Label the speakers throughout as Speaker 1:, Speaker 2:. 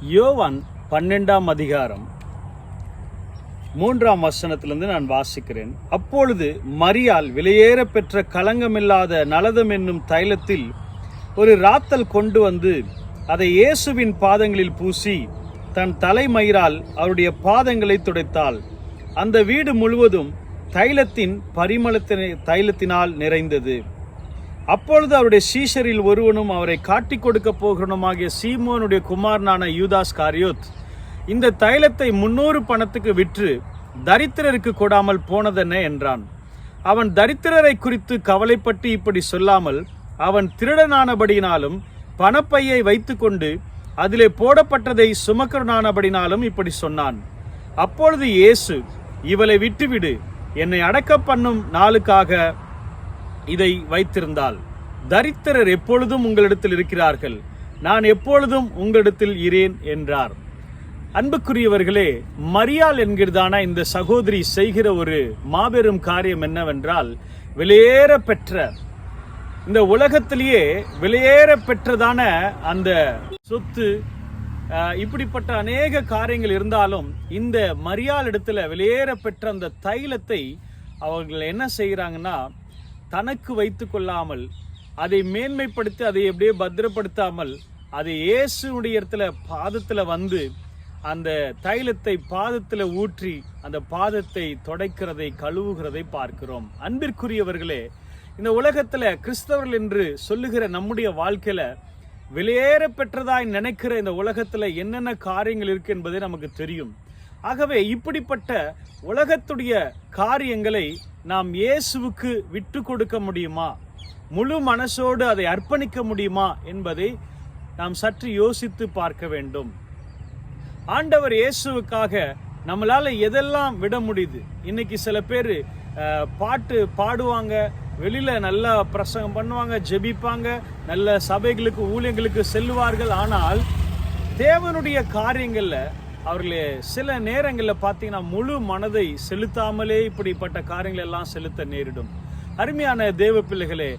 Speaker 1: யோவான் 12ஆம் அதிகாரம் 3ஆம் வசனத்திலிருந்து நான் வாசிக்கிறேன். அப்பொழுது மரியாள் விலையேற பெற்ற களங்கமில்லாத நலதம் என்னும் தைலத்தில் ஒரு ராத்தல் கொண்டு வந்து அதை இயேசுவின் பாதங்களில் பூசி தன் தலைமயிரால் அவருடைய பாதங்களை துடைத்தாள். அந்த வீடு முழுவதும் தைலத்தினால் நிறைந்தது. அப்பொழுது அவருடைய சீஷரில் ஒருவனும் அவரை காட்டிக் கொடுக்க போகிறவனுமாகிய சீமோனுடைய குமாரனான யூதாஸ் காரியோத் இந்த தைலத்தை 300 பணத்துக்கு விற்று தரித்திரருக்கு கொடாமல் போனதென்ன என்றான். அவன் தரித்திரரை குறித்து கவலைப்பட்டு இப்படி சொல்லாமல், அவன் திருடனானபடினாலும் பணப்பையை வைத்துக்கொண்டு அதிலே போடப்பட்டதை சுமக்கிறனானபடினாலும் இப்படி சொன்னான். அப்பொழுது இயேசு, இவளை விட்டுவிடு, என்னை அடக்க பண்ணும் நாளுக்காக இதை வைத்திருந்தால். தரித்திரர் எப்பொழுதும் உங்களிடத்தில் இருக்கிறார்கள், நான் எப்பொழுதும் உங்களிடத்தில் இரேன் என்றார். அன்புக்குரியவர்களே, மரியாள் என்கிறதான இந்த சகோதரி செய்கிற ஒரு மாபெரும் காரியம் என்னவென்றால், விலையேற பெற்ற இந்த உலகத்திலேயே விலையேற பெற்றதான அந்த சொத்து, இப்படிப்பட்ட அநேக காரியங்கள் இருந்தாலும் இந்த மரியாள் இடத்துல விலையேற பெற்ற அந்த தைலத்தை அவர்கள் என்ன செய்கிறாங்கன்னா, தனக்கு வைத்து கொள்ளாமல் அதை மேன்மைப்படுத்தி அதை எப்படியே பத்திரப்படுத்தாமல் அதை இயேசுடைய இடத்துல பாதத்துல வந்து அந்த தைலத்தை பாதத்துல ஊற்றி அந்த பாதத்தை தொடைக்கிறதை கழுவுகிறதை பார்க்கிறோம். அன்பிற்குரியவர்களே, இந்த உலகத்துல கிறிஸ்தவர்கள் என்று சொல்லுகிற நம்முடைய வாழ்க்கையில விலையேற பெற்றதாய் நினைக்கிற இந்த உலகத்துல என்னென்ன காரியங்கள் இருக்கு என்பதை நமக்கு தெரியும். ஆகவே இப்படிப்பட்ட உலகத்துடைய காரியங்களை நாம் இயேசுவுக்கு விட்டு கொடுக்க முடியுமா, முழு மனசோடு அதை அர்ப்பணிக்க முடியுமா என்பதை நாம் சற்று யோசித்து பார்க்க வேண்டும். ஆண்டவர் இயேசுவுக்காக நம்மளால எதெல்லாம் விட முடியுது? இன்னைக்கு சில பேர் பாட்டு பாடுவாங்க, வெளியில நல்லா பிரசங்கம் பண்ணுவாங்க, ஜெபிப்பாங்க, நல்ல சபைகளுக்கு ஊழியங்களுக்கு செல்வார்கள். ஆனால் தேவனுடைய காரியங்கள்ல அவர்களே சில நேரங்களில் பார்த்தீங்கன்னா முழு மனதை செலுத்தாமலே இப்படிப்பட்ட காரியங்கள் எல்லாம் செலுத்த நேரிடும். அருமையான தேவ பிள்ளைகளே,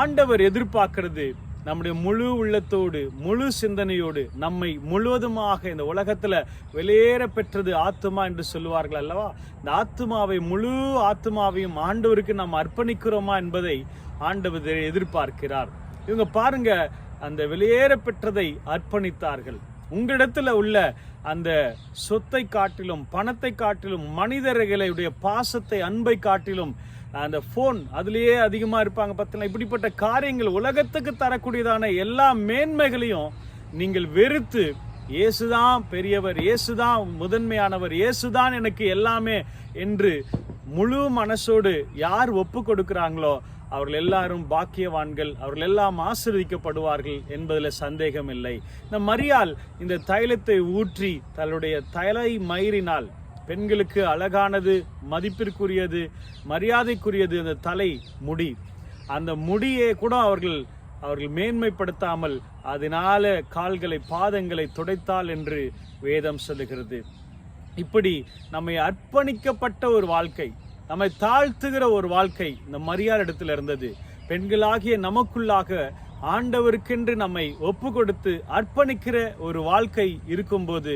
Speaker 1: ஆண்டவர் எதிர்பார்க்கிறது நம்முடைய முழு உள்ளத்தோடு முழு சிந்தனையோடு நம்மை முழுவதுமாக இந்த உலகத்துல வெளியேற பெற்றது ஆத்துமா என்று சொல்லுவார்கள் அல்லவா, இந்த ஆத்துமாவை முழு ஆத்துமாவையும் ஆண்டவருக்கு நாம் அர்ப்பணிக்கிறோமா என்பதை ஆண்டவர் எதிர்பார்க்கிறார். இவங்க பாருங்க, அந்த வெளியேற பெற்றதை அர்ப்பணித்தார்கள். உங்களிடத்துல உள்ள அந்த சொத்தை காட்டிலும் பணத்தை காட்டிலும் மனிதர்களுடைய பாசத்தை அன்பை காட்டிலும் அந்த போன் அதுலயே அதிகமா இருப்பாங்க பார்த்தீங்களா. இப்படிப்பட்ட காரியங்கள் உலகத்துக்கு தரக்கூடியதான எல்லா மேன்மைகளையும் நீங்கள் வெறுத்து, இயேசுதான் பெரியவர், இயேசுதான் முதன்மையானவர், இயேசுதான் எனக்கு எல்லாமே என்று முழு மனசோடு யார் ஒப்பு கொடுக்கிறாங்களோ அவர்கள் எல்லாரும் பாக்கியவான்கள், அவர்கள் எல்லாம் ஆசீர்வதிக்கப்படுவார்கள் என்பதில் சந்தேகம் இல்லை. இந்த மரியாள் இந்த தைலத்தை ஊற்றி தன்னுடைய தலை மயிரினால், பெண்களுக்கு அழகானது, மதிப்பிற்குரியது, மரியாதைக்குரியது அந்த தலை முடி, அந்த முடியை கூட அவர்கள் மேன்மைப்படுத்தாமல் அதனால கால்களை பாதங்களை துடைத்தாள் என்று வேதம் சொல்லுகிறது. இப்படி நம்மை அர்ப்பணிக்கப்பட்ட ஒரு வாழ்க்கை, நம்மை தாழ்த்துகிற ஒரு வாழ்க்கை இந்த மரியாள் இடத்துல இருந்தது. பெண்களாகிய நமக்குள்ளாக ஆண்டவருக்கென்று நம்மை ஒப்பு கொடுத்து அர்ப்பணிக்கிற ஒரு வாழ்க்கை இருக்கும்போது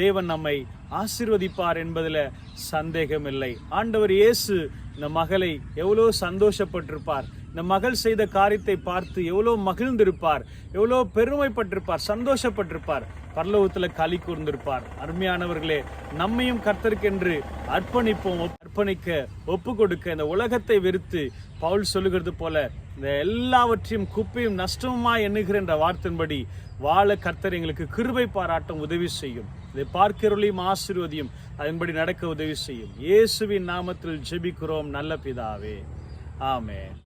Speaker 1: தேவன் நம்மை ஆசீர்வதிப்பார் என்பதில் சந்தேகம் இல்லை. ஆண்டவர் இயேசு இந்த மகளை எவ்வளோ சந்தோஷப்பட்டிருப்பார், இந்த மகள் செய்த காரியத்தை பார்த்து எவ்வளோ மகிழ்ந்திருப்பார், எவ்வளோ பெருமைப்பட்டிருப்பார், சந்தோஷப்பட்டிருப்பார், பரலோகத்துல களி கூர்ந்திருப்பார். அருமையானவர்களே, நம்மையும் கர்த்தருக்கென்று அர்ப்பணிப்போம். அர்ப்பணிக்க ஒப்பு கொடுக்க இந்த உலகத்தை வெறுத்து பவுல் சொல்லுகிறது போல இந்த எல்லாவற்றையும் குப்பையும் நஷ்டமாய் எண்ணுகிற என்ற வார்த்தையின்படி வாழ கர்த்தர் எங்களுக்கு கிருபை பாராட்டும் உதவி செய்யும். இதை பார்க்கிறவர்களையும் ஆசீர்வதியும், அதன்படி நடக்க உதவி செய்யும். இயேசுவின் நாமத்தில் ஜெபிக்கிறோம் நல்ல பிதாவே, ஆமென்.